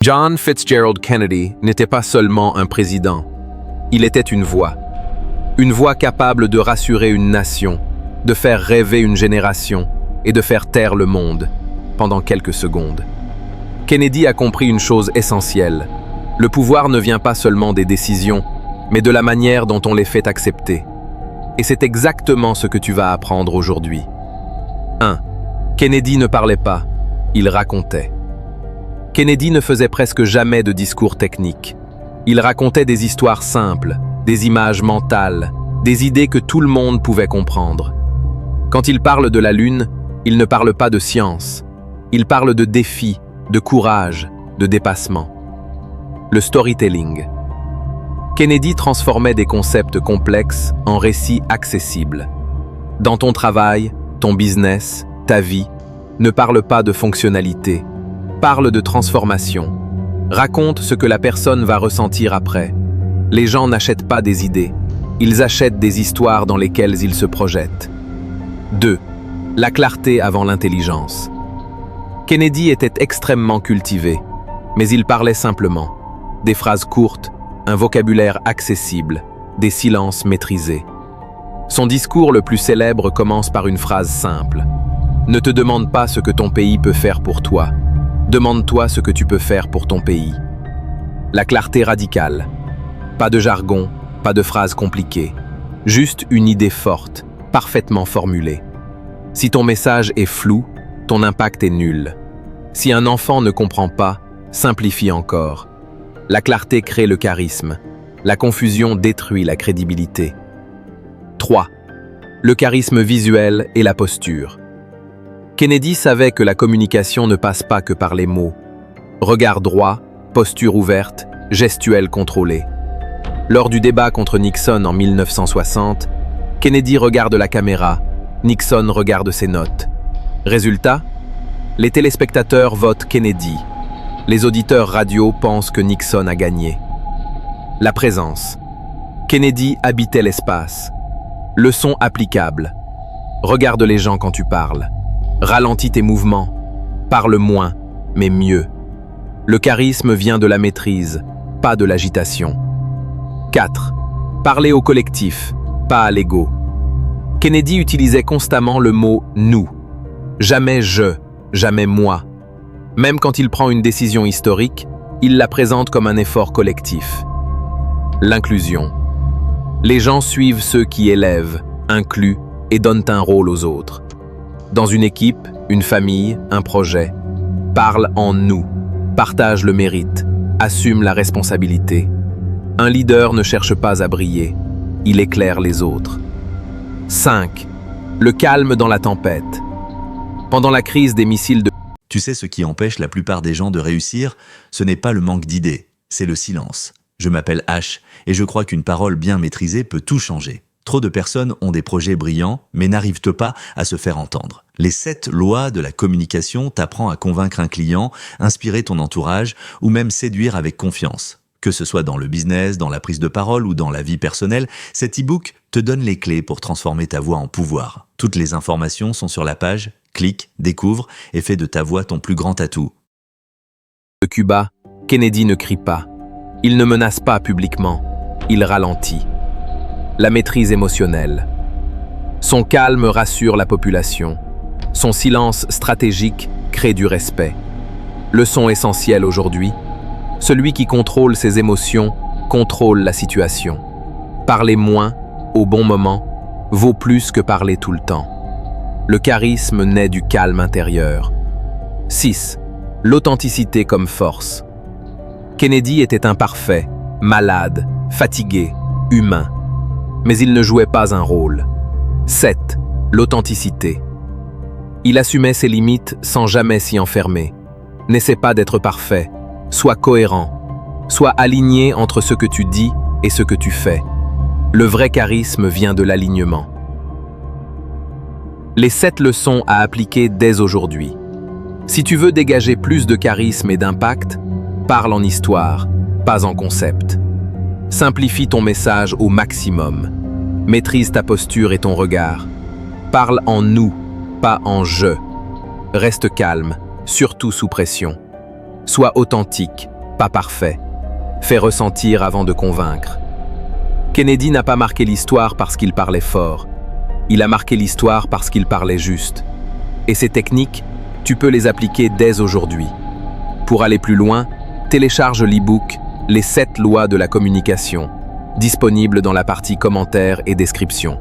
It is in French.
John Fitzgerald Kennedy n'était pas seulement un président, il était une voix capable de rassurer une nation, de faire rêver une génération et de faire taire le monde pendant quelques secondes. Kennedy a compris une chose essentielle. Le pouvoir ne vient pas seulement des décisions, mais de la manière dont on les fait accepter. Et c'est exactement ce que tu vas apprendre aujourd'hui. 1. Kennedy ne parlait pas, il racontait. Kennedy ne faisait presque jamais de discours techniques. Il racontait des histoires simples, des images mentales, des idées que tout le monde pouvait comprendre. Quand il parle de la Lune, il ne parle pas de science. Il parle de défis, de courage, de dépassement. Le storytelling. Kennedy transformait des concepts complexes en récits accessibles. Dans ton travail, ton business, ta vie, ne parle pas de fonctionnalité. Parle de transformation. Raconte ce que la personne va ressentir après. Les gens n'achètent pas des idées. Ils achètent des histoires dans lesquelles ils se projettent. 2. La clarté avant l'intelligence. Kennedy était extrêmement cultivé, mais il parlait simplement. Des phrases courtes, un vocabulaire accessible, des silences maîtrisés. Son discours le plus célèbre commence par une phrase simple. Ne te demande pas ce que ton pays peut faire pour toi. Demande-toi ce que tu peux faire pour ton pays. La clarté radicale. Pas de jargon, pas de phrases compliquées. Juste une idée forte, parfaitement formulée. Si ton message est flou, ton impact est nul. Si un enfant ne comprend pas, simplifie encore. La clarté crée le charisme. La confusion détruit la crédibilité. 3. Le charisme visuel et la posture. Kennedy savait que la communication ne passe pas que par les mots. Regard droit, posture ouverte, gestuelle contrôlée. Lors du débat contre Nixon en 1960, Kennedy regarde la caméra, Nixon regarde ses notes. Résultat, les téléspectateurs votent Kennedy. Les auditeurs radio pensent que Nixon a gagné. La présence. Kennedy habitait l'espace. Leçon applicable. Regarde les gens quand tu parles. Ralentis tes mouvements. Parle moins, mais mieux. Le charisme vient de la maîtrise, pas de l'agitation. 4. Parler au collectif, pas à l'ego. Kennedy utilisait constamment le mot « nous ». Jamais « je », jamais « moi ». Même quand il prend une décision historique, il la présente comme un effort collectif. L'inclusion. Les gens suivent ceux qui élèvent, incluent et donnent un rôle aux autres. Dans une équipe, une famille, un projet, parle en nous, partage le mérite, assume la responsabilité. Un leader ne cherche pas à briller, il éclaire les autres. 5. Le calme dans la tempête. Pendant la crise des missiles de... Tu sais ce qui empêche la plupart des gens de réussir? Ce n'est pas le manque d'idées, c'est le silence. Je m'appelle H et je crois qu'une parole bien maîtrisée peut tout changer. Trop de personnes ont des projets brillants, mais n'arrivent pas à se faire entendre. Les 7 lois de la communication t'apprennent à convaincre un client, inspirer ton entourage ou même séduire avec confiance. Que ce soit dans le business, dans la prise de parole ou dans la vie personnelle, cet e-book te donne les clés pour transformer ta voix en pouvoir. Toutes les informations sont sur la page. Clique, découvre et fais de ta voix ton plus grand atout. De Cuba, Kennedy ne crie pas. Il ne menace pas publiquement. Il ralentit. La maîtrise émotionnelle. Son calme rassure la population. Son silence stratégique crée du respect. Leçon essentielle aujourd'hui. Celui qui contrôle ses émotions contrôle la situation. Parler moins, au bon moment, vaut plus que parler tout le temps. Le charisme naît du calme intérieur. 6. L'authenticité comme force. Kennedy était imparfait, malade, fatigué, humain. Mais il ne jouait pas un rôle. 7. L'authenticité. Il assumait ses limites sans jamais s'y enfermer. N'essaie pas d'être parfait. Sois cohérent. Sois aligné entre ce que tu dis et ce que tu fais. Le vrai charisme vient de l'alignement. Les 7 leçons à appliquer dès aujourd'hui. Si tu veux dégager plus de charisme et d'impact, parle en histoire, pas en concept. Simplifie ton message au maximum. Maîtrise ta posture et ton regard. Parle en nous, pas en je. Reste calme, surtout sous pression. Sois authentique, pas parfait, fait ressentir avant de convaincre. Kennedy n'a pas marqué l'histoire parce qu'il parlait fort. Il a marqué l'histoire parce qu'il parlait juste. Et ces techniques, tu peux les appliquer dès aujourd'hui. Pour aller plus loin, télécharge l'e-book « Les 7 lois de la communication », disponible dans la partie commentaires et descriptions.